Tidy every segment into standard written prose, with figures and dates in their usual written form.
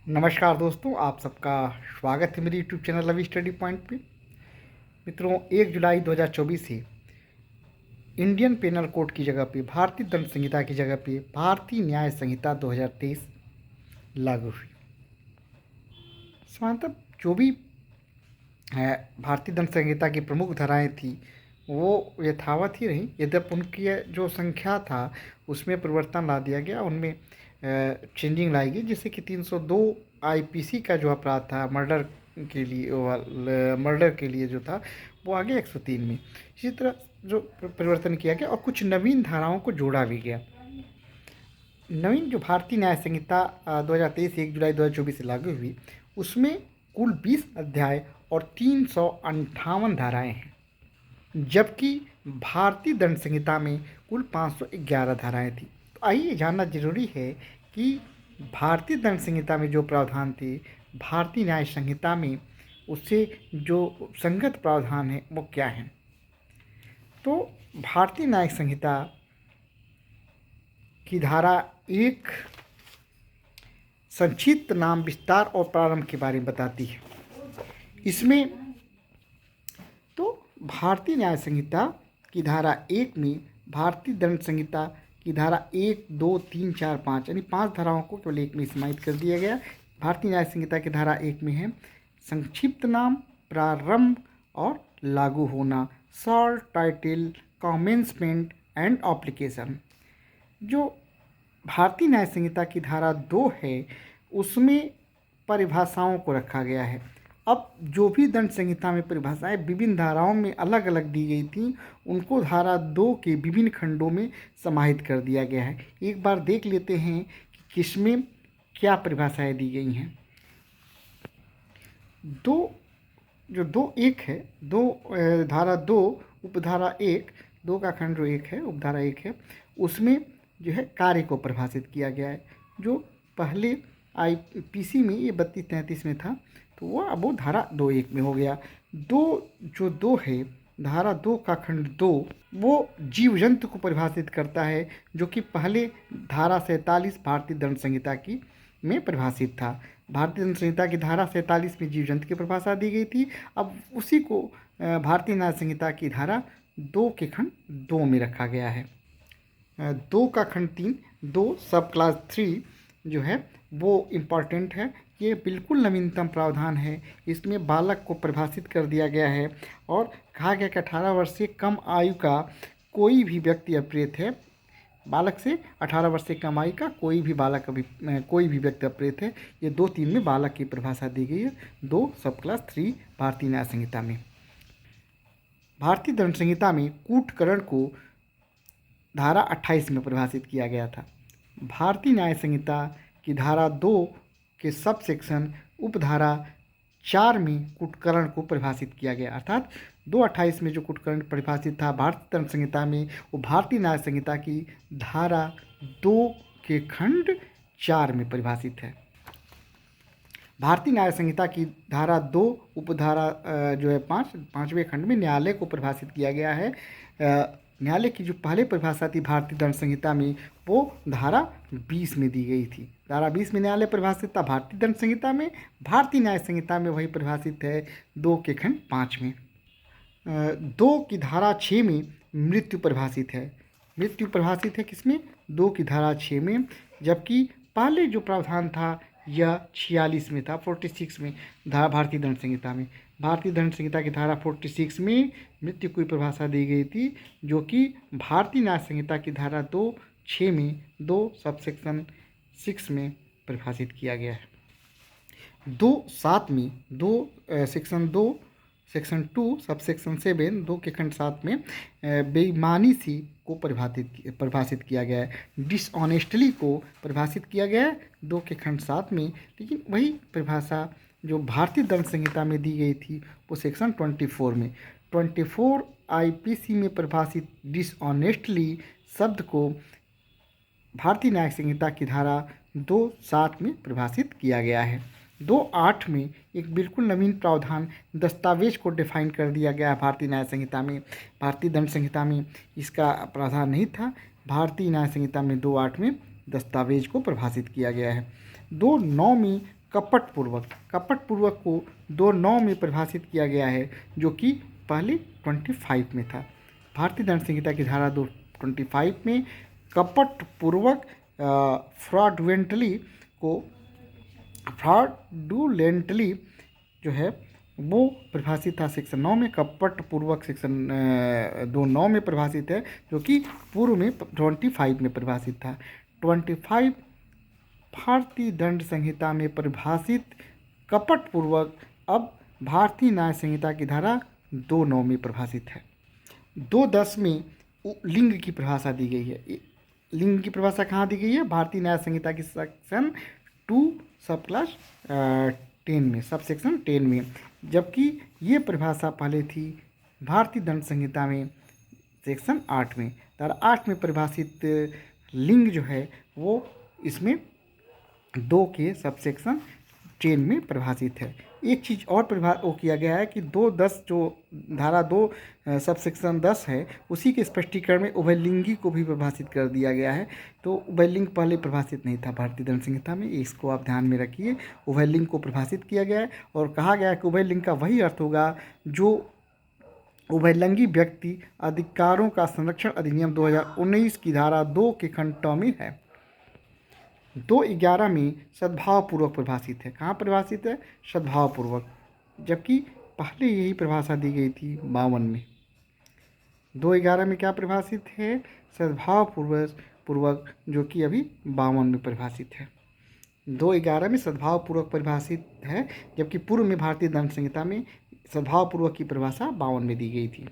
नमस्कार दोस्तों, आप सबका स्वागत है मेरे YouTube channel Ravi study point पे। मित्रों, 1 जुलाई 2024 से इंडियन पेनल कोड की जगह पे, भारतीय दंड संहिता की जगह पे भारतीय न्याय संहिता 2023 लागू हुई। सामान्यतः जो भी भारतीय दंड संहिता की प्रमुख धाराएं थी वो यथावत ही रही, यद्यपि उनकी जो संख्या था उसमें परिवर्तन ला दिया गया, उनमें चेंजिंग लाई गई। जैसे कि 302 आईपीसी का जो अपराध था मर्डर के लिए जो था वो आ गया 103 में। इसी तरह जो परिवर्तन किया गया और कुछ नवीन धाराओं को जोड़ा भी गया। नवीन जो भारतीय न्याय संहिता 2023 1 जुलाई 2024 से लागू हुई, उसमें कुल 20 अध्याय और 358 धाराएं हैं, जबकि भारतीय दंड संहिता में कुल 511 धाराएं थी। तो आइए जानना जरूरी है कि भारतीय दंड संहिता में जो प्रावधान थे भारतीय न्याय संहिता में उससे जो संगत प्रावधान है वो क्या है। तो भारतीय न्याय संहिता की धारा 1 संक्षिप्त नाम, विस्तार और प्रारंभ के बारे में बताती है। इसमें तो भारतीय न्याय संहिता की धारा 1 में भारतीय दंड संहिता की धारा 1, 2, 3, 4, 5 यानी 5 धाराओं को केवल एक में समाहित कर दिया गया। भारतीय न्याय संहिता की धारा 1 में है संक्षिप्त नाम, प्रारंभ और लागू होना, short title, commencement and application. जो भारतीय न्याय संहिता की धारा 2 है उसमें परिभाषाओं को रखा गया है। अब जो भी दंड संहिता में परिभाषाएं विभिन्न धाराओं में अलग अलग दी गई थी, उनको धारा 2 के विभिन्न खंडों में समाहित कर दिया गया है। एक बार देख लेते हैं कि किसमें क्या परिभाषाएं दी गई हैं। धारा 2 उपधारा 1, 2 का खंड जो 1 है, उपधारा 1 है, उसमें जो है कार्य को परिभाषित किया गया है। जो पहले आईपीसी में ये 32-33 में था, तो वो धारा 2(1) में हो गया। दो है, धारा 2 का खंड 2 वो जीव जंतु को परिभाषित करता है, जो कि पहले धारा 47 भारतीय दंड संहिता की में परिभाषित था। भारतीय दंड संहिता की धारा 47 में जीव जंतु की परिभाषा दी गई थी। अब उसी को भारतीय न्याय संहिता की धारा 2 के खंड 2 में रखा गया है। 2 का खंड 3, 2 सब क्लास 3 जो है वो इम्पॉर्टेंट है। ये बिल्कुल नवीनतम प्रावधान है। इसमें बालक को परिभाषित कर दिया गया है और कहा गया कि 18 वर्ष से कम आयु का कोई भी व्यक्ति अप्रेत है। बालक से 18 वर्ष से कम आयु का कोई भी व्यक्ति अप्रेत है। ये 2(3) में बालक की परिभाषा दी गई है, 2 सब क्लास 3 भारतीय न्याय संहिता में। भारतीय दंड संहिता में कूटकरण को धारा 28 में परिभाषित किया गया था। भारतीय न्याय संहिता की धारा 2 के सब सेक्शन उपधारा 4 में कूटकरण को परिभाषित किया गया, अर्थात 2(28) में जो कूटकरण परिभाषित था भारतीय दंड संहिता में, वो भारतीय न्याय संहिता की धारा 2 के खंड 4 में परिभाषित है। भारतीय न्याय संहिता की धारा 2 उपधारा जो है 5वें खंड में न्यायालय को परिभाषित किया गया है। न्यायालय की जो पहले परिभाषा थी भारतीय दंड संहिता में, वो धारा 20 में दी गई थी। धारा 20 में न्यायालय परिभाषित था भारतीय दंड संहिता में। भारतीय न्याय संहिता में वही परिभाषित है 2 के खंड 5 में। 2 की धारा 6 में मृत्यु परिभाषित है। मृत्यु परिभाषित है किसमें? 2 की धारा 6 में, जबकि पहले जो प्रावधान था यह 46 में था, 46 में धारा भारतीय दंड संहिता में। भारतीय दंड संहिता की धारा 46 में मृत्यु की परिभाषा दी गई थी, जो कि भारतीय न्याय संहिता की धारा 2(6) में 2 सबसेक्शन 6 में परिभाषित किया गया है। 2(7) में सेक्शन 2 सबसेक्शन 7 2 के खंड 7 में बेईमानी सी को परिभाषित किया गया है। डिसऑनेस्टली को परिभाषित किया गया है 2 के खंड 7 में, लेकिन वही परिभाषा जो भारतीय दंड संहिता में दी गई थी वो सेक्शन 24 में 24 आईपीसी में परिभाषित डिसऑनेस्टली शब्द को भारतीय न्याय संहिता की धारा 2(7) में परिभाषित किया गया है। 2(8) में एक बिल्कुल नवीन प्रावधान दस्तावेज को डिफाइन कर दिया गया है भारतीय न्याय संहिता में। भारतीय दंड संहिता में इसका प्रावधान नहीं था। भारतीय न्याय संहिता में 2(8) में दस्तावेज को परिभाषित किया गया है। 2(9) में कपटपूर्वक को 2(9) में परिभाषित किया गया है, जो कि पहले 25 में था। भारतीय दंड संहिता की धारा 225 में कपटपूर्वक फ्रॉडुलेंटली जो है वो परिभाषित था सेक्शन 9 में। कपटपूर्वक सेक्शन 2(9) में परिभाषित है, जो कि पूर्व में 25 में परिभाषित था। 25 भारतीय दंड संहिता में परिभाषित कपटपूर्वक अब भारतीय न्याय संहिता की धारा 2(9) में परिभाषित है। 2(10) में लिंग की परिभाषा दी गई है। लिंग की परिभाषा कहाँ दी गई है? भारतीय न्याय संहिता की सेक्शन 2 सब क्लास 10 में, सब सेक्शन 10 में, जबकि ये परिभाषा पहले थी भारतीय दंड संहिता में सेक्शन 8 में। धारा 8 में परिभाषित लिंग जो है वो इसमें 2 के सब सेक्शन 10 में परिभाषित है। एक चीज़ और वो किया गया है कि 2(10) जो धारा 2 सब सेक्शन 10 है, उसी के स्पष्टीकरण में उभयलिंगी को भी परिभाषित कर दिया गया है। तो उभयलिंग पहले परिभाषित नहीं था भारतीय दंड संहिता में, इसको आप ध्यान में रखिए। उभयलिंग को परिभाषित किया गया है और कहा गया है कि उभयलिंग का वही अर्थ होगा जो उभयलिंगी व्यक्ति अधिकारों का संरक्षण अधिनियम 2019 की धारा 2 के खंड ट में है। 2(11) में सद्भावपूर्वक परिभाषित है। कहाँ परिभाषित है? सद्भावपूर्वक, जबकि पहले यही परिभाषा दी गई थी 52 में। 2(11) में क्या परिभाषित है? सद्भावपूर्वक, जो कि अभी 52 में परिभाषित है। 2(11) में सद्भावपूर्वक परिभाषित है, जबकि पूर्व में भारतीय दंड संहिता में सद्भावपूर्वक की परिभाषा 52 में दी गई थी।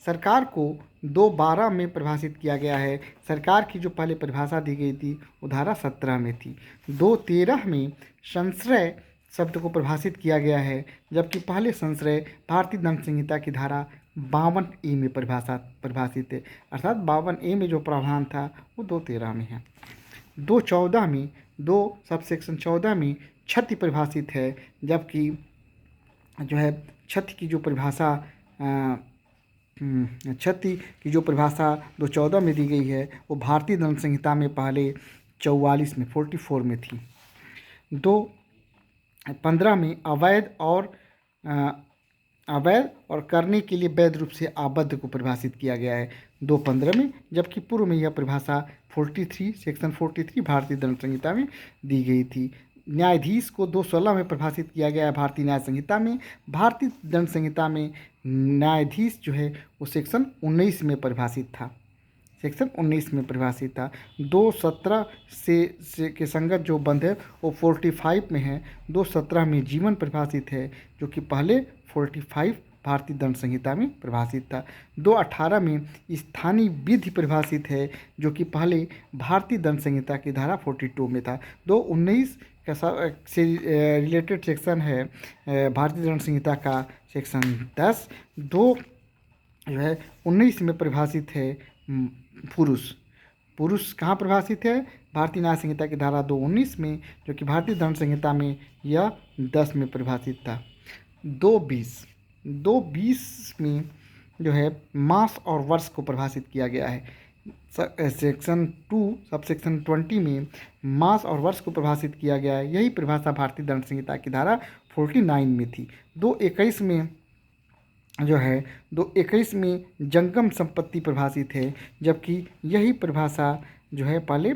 सरकार को 2(12) में परिभाषित किया गया है। सरकार की जो पहले परिभाषा दी गई थी वो धारा 17 में थी। 2(13) में संश्रय शब्द को परिभाषित किया गया है, जबकि पहले संश्रय भारतीय दंड संहिता की धारा 52A में परिभाषित है। अर्थात 52A में जो प्रावधान था वो 2(13) में है। 2(14) में 2 सब सेक्शन 14 में क्षति परिभाषित है, जबकि जो है क्षति की जो परिभाषा 2(14) में दी गई है वो भारतीय दंड संहिता में पहले 44 में 44 में थी। 2(15) में अवैध और करने के लिए वैध रूप से आबद्ध को परिभाषित किया गया है 2(15) में, जबकि पूर्व में यह परिभाषा 43 सेक्शन 43 भारतीय दंड संहिता में दी गई थी। न्यायाधीश को 2(16) में परिभाषित किया गया है भारतीय न्याय संहिता में। भारतीय दंड संहिता में न्यायाधीश जो है वो सेक्शन 19 में परिभाषित था। सेक्शन 19 में परिभाषित था। 2(17) से के संगत जो बंध है वो 45 में है। 2(17) में जीवन परिभाषित है, जो कि पहले 45 भारतीय दंड संहिता में परिभाषित था। 2(18) में स्थानीय विधि परिभाषित है, जो कि पहले भारतीय दंड संहिता की धारा 42 में था। 2(19) का से रिलेटेड सेक्शन है भारतीय दंड संहिता का सेक्शन 10। 2 जो है 19 में परिभाषित है पुरुष कहाँ परिभाषित है? भारतीय न्याय संहिता की धारा 2(19) में, जो कि भारतीय दंड संहिता में यह 10 में परिभाषित था। 2(20) में जो है मास और वर्ष को परिभाषित किया गया है। सेक्शन 2 सब सेक्शन 20 में मास और वर्ष को परिभाषित किया गया है। यही परिभाषा भारतीय दंड संहिता की धारा 49 में थी। 2(21) में जो है 2(21) में जंगम संपत्ति परिभाषित है, जबकि यही परिभाषा जो है पहले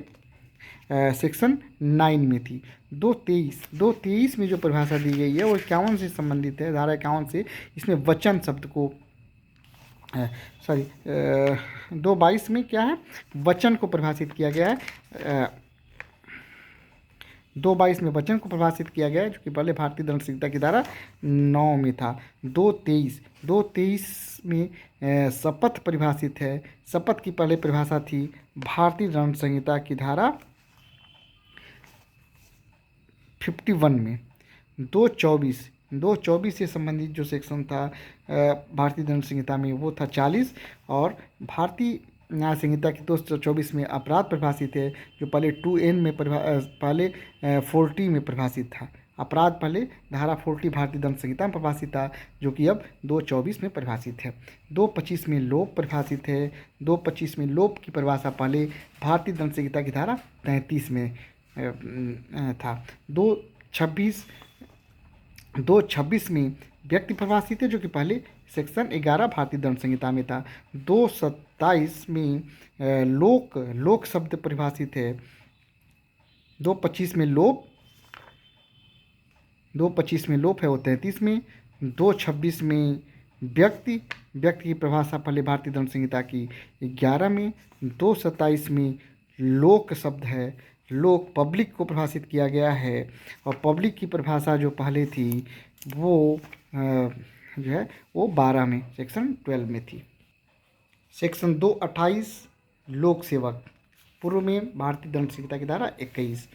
सेक्शन 9 में थी। 2(23) में जो परिभाषा दी गई है वो 51 से संबंधित है, धारा 51 से। इसमें वचन शब्द को 2(22) में क्या है? वचन को परिभाषित किया गया है। 2(22) में वचन को परिभाषित किया गया है, जो कि पहले भारतीय दंड संहिता की धारा 9 में था। 2(23) में शपथ परिभाषित है। शपथ की पहले परिभाषा थी भारतीय दंड संहिता की धारा 51 में। 2(24) से संबंधित जो सेक्शन था भारतीय दंड संहिता में वो था 40, और भारतीय न्याय संहिता की 224 में अपराध परिभाषित है, जो पहले 2N में पहले 40 में परिभाषित था। अपराध पहले धारा 40 भारतीय दंड संहिता में परिभाषित था, जो कि अब 2(24) में परिभाषित है। 2(25) में लोप परिभाषित है। 2(25) में लोप की परिभाषा पहले भारतीय दंड संहिता की धारा 33 में था। 226 में व्यक्ति परिभाषित है, जो कि पहले सेक्शन 11 भारतीय दंड संहिता में था। 227 में लोक शब्द परिभाषित है। 225 में लोप है, वो 33 में। 226 में व्यक्ति की परिभाषा पहले भारतीय दंड संहिता की 11 में। 227 में लोक शब्द है, लोक पब्लिक को परिभाषित किया गया है, और पब्लिक की परिभाषा जो पहले थी वो जो है वो 12 में, सेक्शन 12 में थी। सेक्शन 228 लोक सेवक, पूर्व में भारतीय दंड संहिता की धारा 21।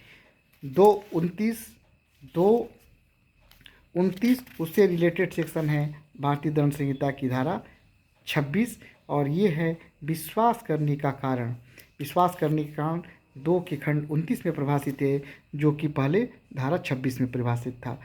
229 उससे रिलेटेड सेक्शन है भारतीय दंड संहिता की धारा 26, और ये है विश्वास करने का कारण। 2 के खंड 29 में परिभाषित है, जो कि पहले धारा 26 में परिभाषित था।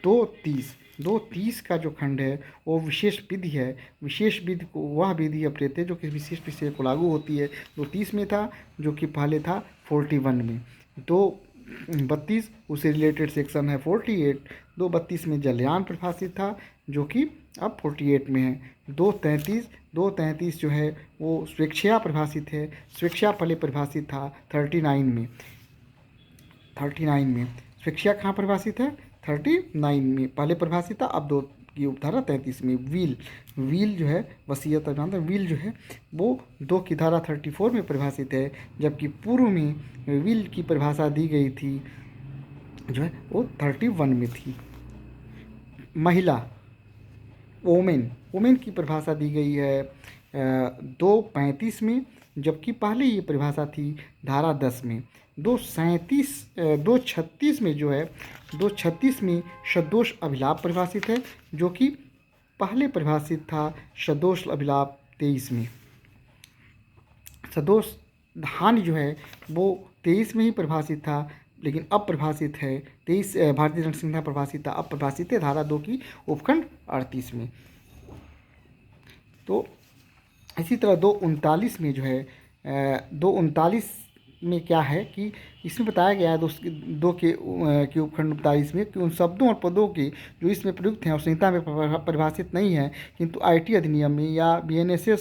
230 का जो खंड है वो विशेष विधि है। विशेष विधि को वह विधि अपरेत है जो कि विशिष्ट विषय को लागू होती है। 230 में था, जो कि पहले था 41 में। 232 उससे रिलेटेड सेक्शन है 48। 232 में जलयान परिभाषित था, जो कि अब 48 में है। 233 जो है वो स्वेच्छा परिभाषित है। स्वेच्छा पहले परिभाषित था 39 में। स्वेच्छा कहाँ परिभाषित है? 39 में पहले परिभाषित था, अब 2 की उपधारा 33 में। विल जो है वसीयत अभियान, विल जो है वो 2 की धारा 34 में परिभाषित है, जबकि पूर्व में विल की परिभाषा दी गई थी जो है वो 31 में थी। महिला वोमेन की परिभाषा दी गई है 235 में, जबकि पहले ये परिभाषा थी धारा 10 में। 236 में जो है 236 में सदोष अभिलाप परिभाषित है, जो कि पहले परिभाषित था सदोष अभिलाप 23 में। सदोष हानि जो है वो 23 में ही परिभाषित था, लेकिन अब परिभाषित है 23 भारतीय दंड संहिता परिभाषित था, अब परिभाषित है धारा 2 की उपखंड 38 में। तो इसी तरह 239 में जो है 239 में क्या है कि इसमें बताया गया है 2 के उपखंड 39 में कि उन शब्दों और पदों के जो इसमें प्रयुक्त हैं और संहिता में परिभाषित नहीं है, किंतु IT अधिनियम में या BNSS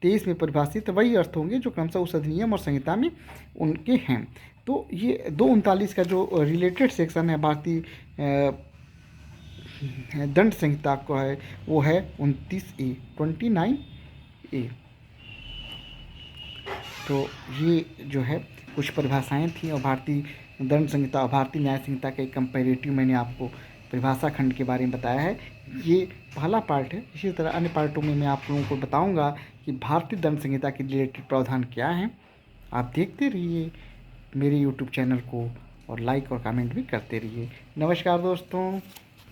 23 में परिभाषित वही अर्थ होंगे जो क्रमशः उस अधिनियम और संहिता में उनके हैं। तो ये 239 का जो रिलेटेड सेक्शन है भारतीय दंड संहिता को है वो है 29A। तो ये जो है कुछ परिभाषाएं थी, और भारतीय दंड संहिता और भारतीय न्याय संहिता का एक कंपैरेटिव मैंने आपको परिभाषा खंड के बारे में बताया है। ये पहला पार्ट है। इसी तरह अन्य पार्टों में मैं आप लोगों को बताऊंगा कि भारतीय दंड संहिता के रिलेटेड प्रावधान क्या हैं। आप देखते रहिए मेरे YouTube चैनल को, और लाइक और कमेंट भी करते रहिए। नमस्कार दोस्तों।